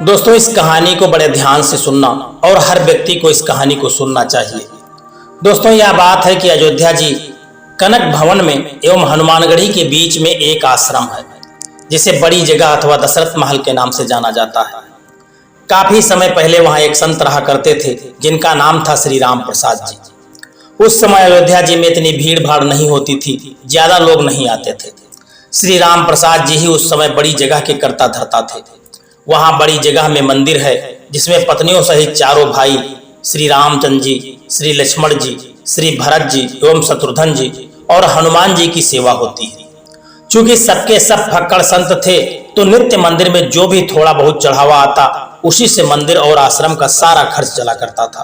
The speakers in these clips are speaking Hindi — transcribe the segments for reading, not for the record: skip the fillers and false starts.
दोस्तों, इस कहानी को बड़े ध्यान से सुनना और हर व्यक्ति को इस कहानी को सुनना चाहिए। दोस्तों, यह बात है कि अयोध्या जी कनक भवन में एवं हनुमानगढ़ी के बीच में एक आश्रम है जिसे बड़ी जगह अथवा दशरथ महल के नाम से जाना जाता है। काफी समय पहले वहां एक संत रहा करते थे जिनका नाम था श्री राम प्रसाद जी। उस समय अयोध्या जी में इतनी भीड़ भाड़ नहीं होती थी, ज्यादा लोग नहीं आते थे। श्री राम प्रसाद जी ही उस समय बड़ी जगह के कर्ता धर्ता थे। वहां बड़ी जगह में मंदिर है जिसमें पत्नियों सहित चारों भाई श्री रामचंद्र जी, श्री लक्ष्मण जी, श्री भरत जी एवं शत्रुघ्न जी और हनुमान जी की सेवा होती है। चूंकि सबके सब फक्कड़ संत थे तो नित्य मंदिर में जो भी थोड़ा बहुत चढ़ावा आता उसी से मंदिर और आश्रम का सारा खर्च चला करता था।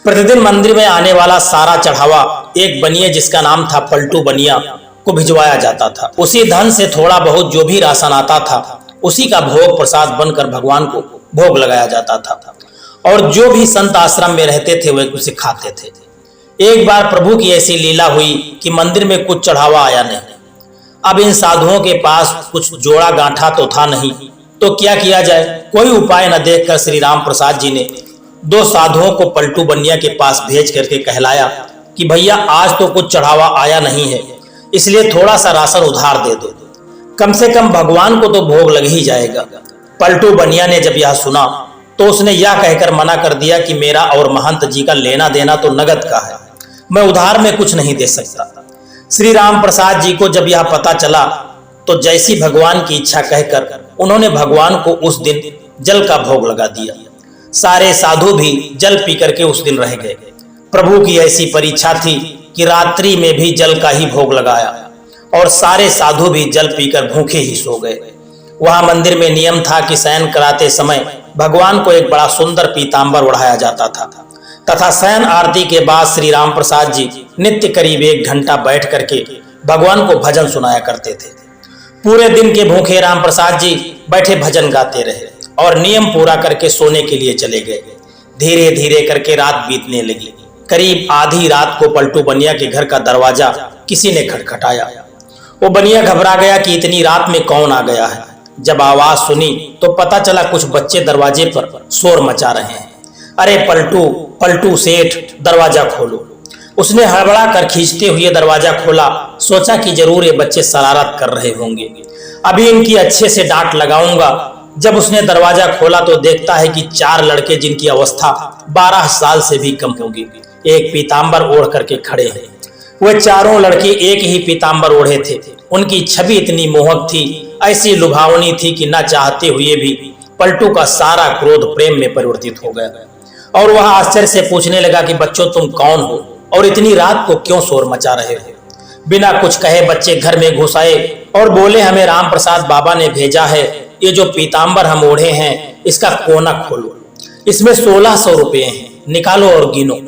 प्रतिदिन मंदिर में आने वाला सारा चढ़ावा एक बनिया जिसका नाम था पलटू बनिया को भिजवाया जाता था। उसी धन से थोड़ा बहुत जो भी राशन आता था उसी का भोग प्रसाद बनकर भगवान को भोग लगाया जाता था और जो भी संत आश्रम में रहते थे वे उसे खाते थे। एक बार प्रभु की ऐसी लीला हुई कि मंदिर में कुछ चढ़ावा आया नहीं। अब इन साधुओं के पास कुछ जोड़ा गांठा तो था नहीं, तो क्या किया जाए। कोई उपाय न देखकर श्री राम प्रसाद जी ने दो साधुओं को पलटू बनिया के पास भेज करके कहलाया कि भैया आज तो कुछ चढ़ावा आया नहीं है, इसलिए थोड़ा सा राशन उधार दे दो, कम से कम भगवान को तो भोग लग ही जाएगा। पलटू बनिया ने जब यह सुना तो उसने यह कहकर मना कर दिया कि मेरा और महंत जी का लेना देना तो नगद का है, मैं उधार में कुछ नहीं दे सकता। श्री राम प्रसाद जी को जब यह पता चला तो जैसी भगवान की इच्छा कहकर उन्होंने भगवान को उस दिन जल का भोग लगा दिया। सारे साधु भी जल पी करके उस दिन रह गए। प्रभु की ऐसी परीक्षा थी कि रात्रि में भी जल का ही भोग लगाया और सारे साधु भी जल पीकर भूखे ही सो गए। वहां मंदिर में नियम था कि शयन कराते समय भगवान को एक बड़ा सुंदर पीताम्बर ओढ़ाया जाता था तथा शयन आरती के बाद श्री राम प्रसाद जी नित्य करीब 1 घंटा बैठ करके भगवान को भजन सुनाया करते थे। पूरे दिन के भूखे राम प्रसाद जी बैठे भजन गाते रहे और नियम पूरा करके सोने के लिए चले गए। धीरे धीरे करके रात बीतने लगी। करीब आधी रात को पलटू बनिया के घर का दरवाजा किसी ने खटखटाया। वो बनिया घबरा गया कि इतनी रात में कौन आ गया है। जब आवाज सुनी तो पता चला कुछ बच्चे दरवाजे पर शोर मचा रहे हैं। अरे पलटू पलटू सेठ, दरवाजा खोलो। उसने हड़बड़ा कर खींचते हुए दरवाजा खोला। सोचा कि जरूर ये बच्चे शरारत कर रहे होंगे, अभी इनकी अच्छे से डांट लगाऊंगा। जब उसने दरवाजा खोला तो देखता है कि 4 लड़के जिनकी अवस्था 12 साल से भी कम होगी एक पीताम्बर ओढ़ करके खड़े हैं। वह चारों लड़के एक ही पीताम्बर ओढ़े थे। उनकी छवि इतनी मोहक थी, ऐसी लुभावनी थी कि न चाहते हुए भी पलटू का सारा क्रोध प्रेम में परिवर्तित हो गया और वह आश्चर्य से पूछने लगा कि बच्चों तुम कौन हो और इतनी रात को क्यों शोर मचा रहे हो। बिना कुछ कहे बच्चे घर में घुस आए और बोले हमें राम प्रसाद बाबा ने भेजा है, ये जो पीताम्बर हम ओढ़े हैं इसका कोना खोलो, इसमें 1600 रुपये हैं, निकालो और गिनो।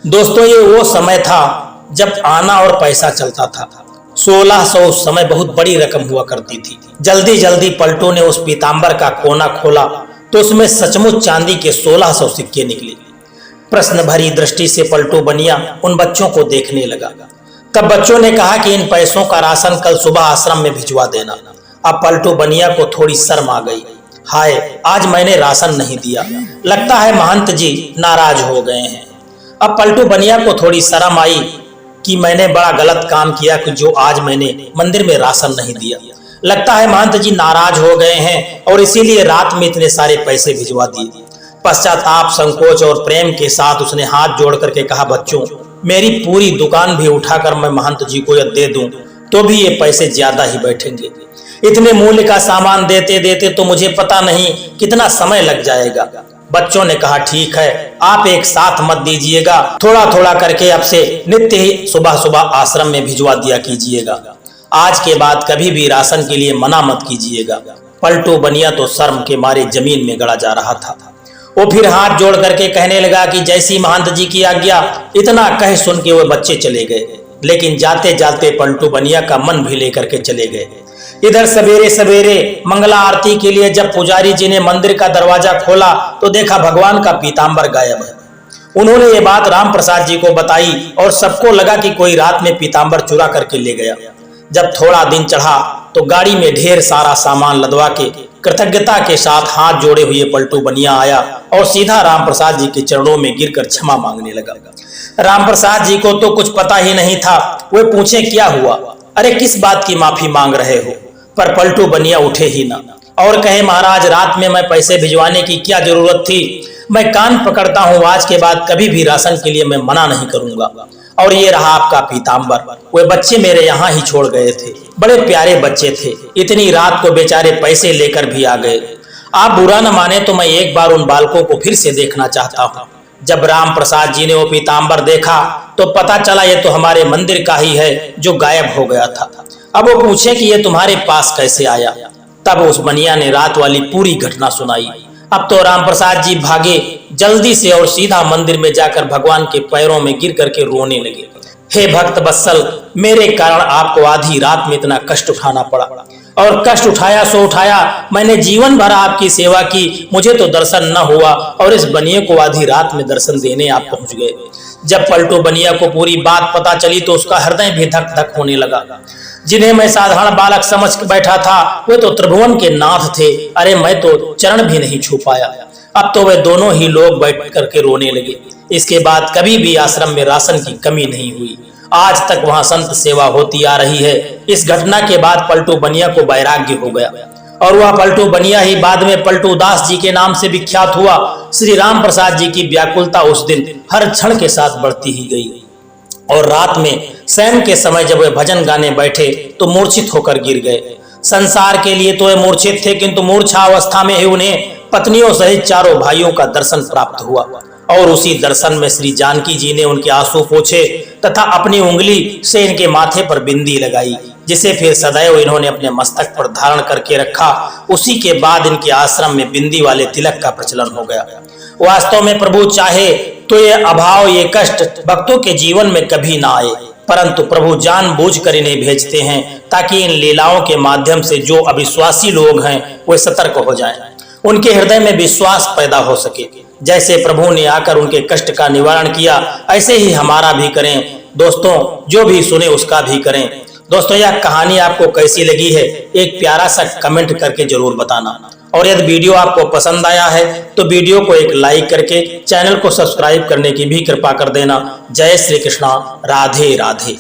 दोस्तों, ये वो समय था जब आना और पैसा चलता था। 1600 उस समय बहुत बड़ी रकम हुआ करती थी। जल्दी जल्दी पलटू ने उस पीताम्बर का कोना खोला तो उसमें सचमुच चांदी के 1600 सिक्के निकले। प्रश्न भरी दृष्टि से पलटू बनिया उन बच्चों को देखने लगा। तब बच्चों ने कहा कि इन पैसों का राशन कल सुबह आश्रम में भिजवा देना। अब पलटू बनिया को थोड़ी शर्म आ गई। हाय, आज मैंने राशन नहीं दिया, लगता है महंत जी नाराज हो गए हैं। अब पलटू बनिया को थोड़ी शर्म आई कि मैंने बड़ा गलत काम किया कि जो आज मैंने मंदिर में राशन नहीं दिया, लगता है महंत जी नाराज हो गए हैं और इसीलिए रात में इतने सारे पैसे भिजवा दिए। पश्चाताप, संकोच और प्रेम के साथ उसने हाथ जोड़ करके कहा बच्चों, मेरी पूरी दुकान भी उठाकर मैं महंत जी को दे दूं तो भी ये पैसे ज्यादा ही बैठेंगे। इतने मूल्य का सामान देते देते तो मुझे पता नहीं कितना समय लग जाएगा। बच्चों ने कहा ठीक है, आप एक साथ मत दीजिएगा, थोड़ा थोड़ा करके अब से नित्य ही सुबह सुबह आश्रम में भिजवा दिया कीजिएगा। आज के बाद कभी भी राशन के लिए मना मत कीजिएगा। पलटू बनिया तो शर्म के मारे जमीन में गड़ा जा रहा था। वो फिर हाथ जोड़ करके कहने लगा कि जैसी महंत जी की आज्ञा। इतना कह सुन के वो बच्चे चले गए, लेकिन जाते जाते पलटू बनिया का मन भी लेकर के चले गए। इधर सवेरे सवेरे मंगला आरती के लिए जब पुजारी जी ने मंदिर का दरवाजा खोला तो देखा भगवान का पीताम्बर गायब है। उन्होंने ये बात राम प्रसाद जी को बताई और सबको लगा कि कोई रात में पीताम्बर चुरा करके ले गया। जब थोड़ा दिन चढ़ा तो गाड़ी में ढेर सारा सामान लदवा के कृतज्ञता के साथ हाथ जोड़े हुए पलटू बनिया आया और सीधा राम प्रसाद जी के चरणों में गिरकर क्षमा मांगने लगा। राम प्रसाद जी को तो कुछ पता ही नहीं था। वे पूछे क्या हुआ, अरे किस बात की माफी मांग रहे हो? पर पलटू बनिया उठे ही ना और कहे, महाराज रात में मैं पैसे भिजवाने की क्या जरूरत थी? मैं कान पकड़ता हूँ, आज के बाद कभी भी राशन के लिए मैं मना नहीं करूंगा। और ये रहा आपका पीताम्बर, वे बच्चे मेरे यहाँ ही छोड़ गए थे, बड़े प्यारे बच्चे थे, इतनी रात को बेचारे पैसे लेकर भी आ गए। आप बुरा न माने तो मैं एक बार उन बालकों को फिर से देखना चाहता हूँ। जब राम प्रसाद जी ने वो पीताम्बर देखा तो पता चला ये तो हमारे मंदिर का ही है जो गायब हो गया था। अब वो पूछे कि ये तुम्हारे पास कैसे आया? तब उस बनिया ने रात वाली पूरी घटना सुनाई। अब तो राम प्रसाद जी भागे जल्दी से और सीधा मंदिर में जाकर भगवान के पैरों में गिर करके रोने लगे। हे भक्त वत्सल, मेरे कारण आपको आधी रात में इतना कष्ट उठाना पड़ा, और कष्ट उठाया सो उठाया, मैंने जीवन भर आपकी सेवा की, मुझे तो दर्शन न हुआ और इस बनिए को आधी रात में दर्शन देने आप पहुंच गए। जब पलटू बनिया को पूरी बात पता चली तो उसका हृदय भी धक धक होने लगा। जिन्हें मैं साधारण बालक समझ के बैठा था वे तो त्रिभुवन के नाथ थे, अरे मैं तो चरण भी नहीं छू पाया। अब तो वे दोनों ही लोग बैठ करके रोने लगे। इसके बाद कभी भी आश्रम में राशन की कमी नहीं हुई। आज तक वहां संत सेवा होती आ रही है। इस घटना के बाद पलटू बनिया को वैराग्य हो गया और वह पलटू बनिया ही बाद में पलटू दास जी के नाम से विख्यात हुआ। श्री राम प्रसाद जी की व्याकुलता उस दिन हर क्षण के साथ बढ़ती ही गई और रात में शयन के समय जब वे भजन गाने बैठे तो मूर्छित होकर गिर गए। संसार के लिए तो वे मूर्छित थे, किंतु मूर्छा अवस्था में ही उन्हें पत्नियों सहित चारों भाइयों का दर्शन प्राप्त हुआ और उसी दर्शन में श्री जानकी जी ने उनके आंसू पोंछे तथा अपनी उंगली से इनके माथे पर बिंदी लगाई, जिसे फिर सदैव इन्होंने अपने मस्तक पर धारण करके रखा। उसी के बाद इनके आश्रम में बिंदी वाले तिलक का प्रचलन हो गया। वास्तव में प्रभु चाहे तो ये अभाव, ये कष्ट भक्तों के जीवन में कभी ना आए, परंतु प्रभु जानबूझकर इन्हें भेजते हैं ताकि इन लीलाओं के माध्यम से जो अविश्वासी लोग हैं वे सतर्क हो जाएं, उनके हृदय में विश्वास पैदा हो सके। जैसे प्रभु ने आकर उनके कष्ट का निवारण किया, ऐसे ही हमारा भी करें। दोस्तों, जो भी सुने उसका भी करें। दोस्तों, यह कहानी आपको कैसी लगी है एक प्यारा सा कमेंट करके जरूर बताना, और यदि वीडियो आपको पसंद आया है तो वीडियो को एक लाइक करके चैनल को सब्सक्राइब करने की भी कृपा कर देना। जय श्री कृष्णा, राधे राधे।